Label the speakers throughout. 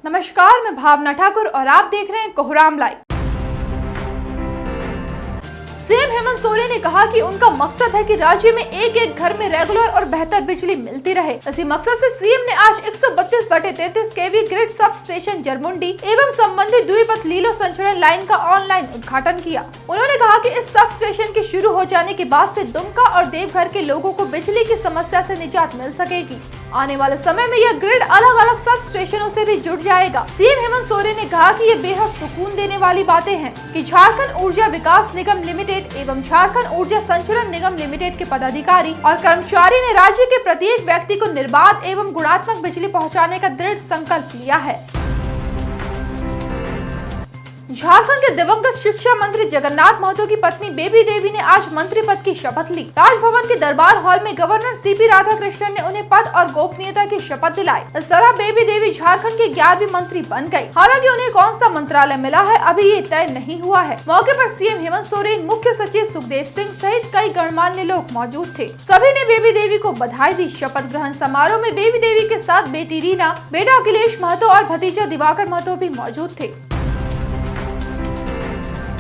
Speaker 1: नमस्कार, मैं भावना ठाकुर और आप देख रहे हैं कोहराम लाइव। सीएम हेमंत सोरेन ने कहा कि उनका मकसद है कि राज्य में एक एक घर में रेगुलर और बेहतर बिजली मिलती रहे। इसी मकसद से सीएम ने आज 132/33 केवी ग्रिड सब स्टेशन जरमुंडी एवं संबंधित द्विपथ लीलो संचरण लाइन का ऑनलाइन उद्घाटन किया। उन्होंने कहा कि इस सब स्टेशन के शुरू हो जाने के बाद से दुमका और देवघर के लोगों को बिजली की समस्या से निजात मिल सकेगी। आने वाले समय में यह ग्रिड अलग अलग सब स्टेशनों से भी जुड़ जाएगा। सीएम हेमंत सोरेन ने कहा कि ये बेहद सुकून देने वाली बातें हैं कि झारखंड ऊर्जा विकास निगम लिमिटेड एवं झारखंड ऊर्जा संचरण निगम लिमिटेड के पदाधिकारी और कर्मचारी ने राज्य के प्रत्येक व्यक्ति को निर्बाध एवं गुणात्मक बिजली पहुंचाने का दृढ़ संकल्प लिया है। झारखंड के दिवंगत शिक्षा मंत्री जगन्नाथ महतो की पत्नी बेबी देवी ने आज मंत्री पद की शपथ ली। राजभवन के दरबार हॉल में गवर्नर सीपी राधाकृष्णन ने उन्हें पद और गोपनीयता की शपथ दिलाई। इस तरह बेबी देवी झारखंड की 11वीं मंत्री बन गयी। हालांकि उन्हें कौन सा मंत्रालय मिला है अभी ये तय नहीं हुआ है। मौके पर सीएम हेमंत सोरेन, मुख्य सचिव सुखदेव सिंह सहित कई गणमान्य लोग मौजूद थे। सभी ने बेबी देवी को बधाई दी। शपथ ग्रहण समारोह में बेबी देवी के साथ बेटी रीना, बेटा अखिलेश महतो और भतीजा दिवाकर महतो भी मौजूद थे।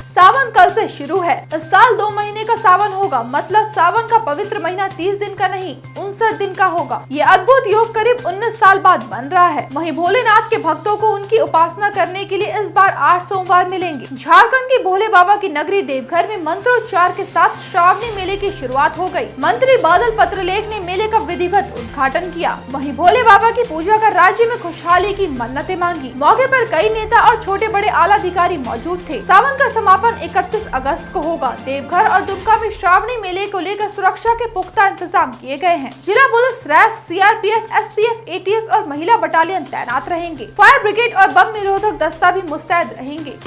Speaker 1: सावन कल से शुरू है। इस साल 2 महीने का सावन होगा, मतलब सावन का पवित्र महीना 30 दिन का नहीं 59 दिन का होगा। ये अद्भुत योग करीब 19 साल बाद बन रहा है। वहीं भोलेनाथ के भक्तों को उनकी उपासना करने के लिए इस बार 8 सोमवार मिलेंगे। झारखंड की भोले बाबा की नगरी देवघर में मंत्रोच्चार के साथ श्रावणी मेले की शुरुआत हो गयी। मंत्री बादल पत्रलेख ने मेले का विधिवत उद्घाटन किया। वहीं भोले बाबा की पूजा कर राज्य में खुशहाली की मन्नतें मांगी। मौके पर कई नेता और छोटे बड़े आला अधिकारी मौजूद थे। सावन का समापन 31 अगस्त को होगा। देवघर और दुमका में श्रावणी मेले को लेकर सुरक्षा के पुख्ता इंतजाम किए गए हैं। जिला पुलिस, रैफ, सीआरपीएफ, एसपीएफ, एटीएस और महिला बटालियन तैनात रहेंगे। फायर ब्रिगेड और बम निरोधक दस्ता भी मुस्तैद रहेंगे।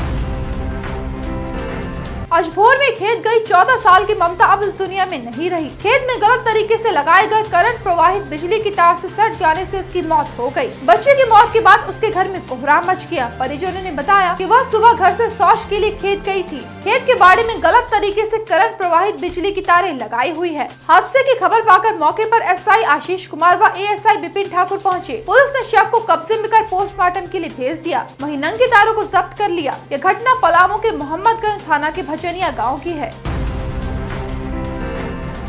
Speaker 1: आज भोर में खेत गई 14 साल की ममता अब इस दुनिया में नहीं रही। खेत में गलत तरीके से लगाए गए करंट प्रवाहित बिजली की तार से सट जाने से उसकी मौत हो गई। बच्चे की मौत के बाद उसके घर में कोहराम मच गया। परिजनों ने बताया कि वह सुबह घर से शौच के लिए खेत गई थी। खेत के बाड़े में गलत तरीके से करंट प्रवाहित बिजली की तारें लगाई हुई है। हादसे की खबर पाकर मौके पर एसआई आशीष कुमार व एएसआई विपिन ठाकुर पहुँचे। पुलिस ने शव को कब्जे में कर पोस्टमार्टम के लिए भेज दिया। वहीं नंगी तारों को जब्त कर लिया। यह घटना पलामू के मोहम्मदगंज थाना के भजनिया गांव की है।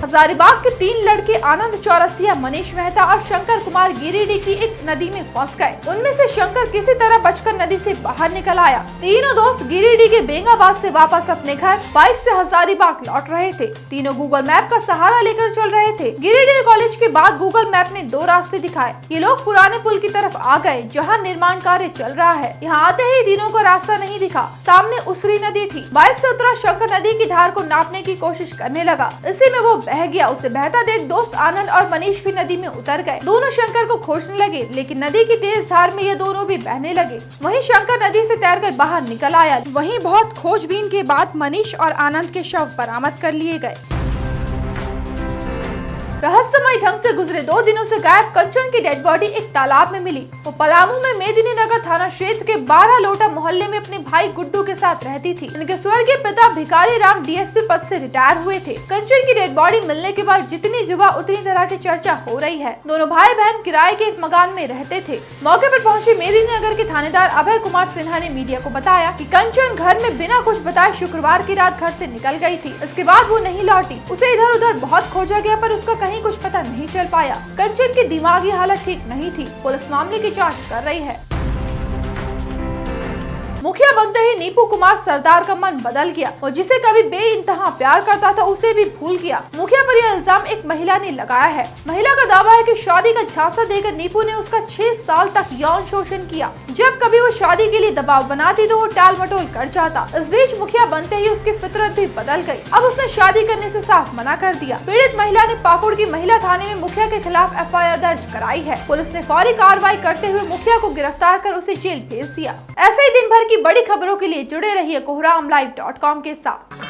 Speaker 1: हजारीबाग के 3 लड़के आनंद चौरसिया, मनीष मेहता और शंकर कुमार गिरिडीह की एक नदी में फंस गए। उनमें से शंकर किसी तरह बचकर नदी से बाहर निकल आया। तीनों दोस्त गिरिडीह के बेंगाबाद से वापस अपने घर बाइक से हजारीबाग लौट रहे थे। तीनों गूगल मैप का सहारा लेकर चल रहे थे। गिरिडीह कॉलेज के बाद गूगल मैप ने 2 रास्ते दिखाए। ये लोग पुराने पुल की तरफ आ गए जहाँ निर्माण कार्य चल रहा है। यहाँ आते ही तीनों को रास्ता नहीं दिखा। सामने उसरी नदी थी। बाइक से उतरा शंकर नदी की धार को नापने की कोशिश करने लगा। इसी में वो बह गया। उसे बहता देख दोस्त आनंद और मनीष भी नदी में उतर गए। दोनों शंकर को खोजने लगे, लेकिन नदी की तेज धार में ये दोनों भी बहने लगे। वहीं शंकर नदी से तैरकर बाहर निकल आया। वहीं बहुत खोजबीन के बाद मनीष और आनंद के शव बरामद कर लिए गए। रहस्यमय ढंग से गुजरे 2 दिनों से गायब कंचन की डेड बॉडी एक तालाब में मिली। वो पलामू में मेदिनी नगर थाना क्षेत्र के 12 लोटा मोहल्ले में अपने भाई गुड्डू के साथ रहती थी। इनके स्वर्गीय पिता भिखारी राम डीएसपी पद से रिटायर हुए थे। कंचन की डेड बॉडी मिलने के बाद जितनी जुबां उतनी तरह की चर्चा हो रही है। दोनों भाई बहन किराए के एक मकान में रहते थे। मौके पर पहुंचे मेदिनी नगर के थानेदार अभय कुमार सिन्हा ने मीडिया को बताया कि कंचन घर में बिना कुछ बताए शुक्रवार की रात घर से निकल गई थी। इसके बाद वो नहीं लौटी। उसे इधर उधर बहुत खोजा गया पर उसका कहीं कुछ पता नहीं चल पाया। कंचन की दिमागी हालत ठीक नहीं थी। पुलिस मामले की जांच कर रही है। मुखिया बनते ही नीपू कुमार सरदार का मन बदल गया और जिसे कभी बेइंतहा प्यार करता था उसे भी भूल गया। मुखिया पर यह इल्जाम एक महिला ने लगाया है। महिला का दावा है कि शादी का झांसा देकर नीपू ने उसका 6 साल तक यौन शोषण किया। जब कभी वो शादी के लिए दबाव बनाती तो वो टाल मटोल कर जाता। इस बीच मुखिया बनते ही उसकी फितरत भी बदल गई। अब उसने शादी करने से साफ मना कर दिया। पीड़ित महिला ने पाकुड़ की महिला थाने में मुखिया के खिलाफ एफआईआर दर्ज कराई है। पुलिस ने फौरी कार्रवाई करते हुए मुखिया को गिरफ्तार कर उसे जेल भेज दिया। ऐसे ही दिन भर की बड़ी खबरों के लिए जुड़े रहिए कोहरामलाइव.com के साथ।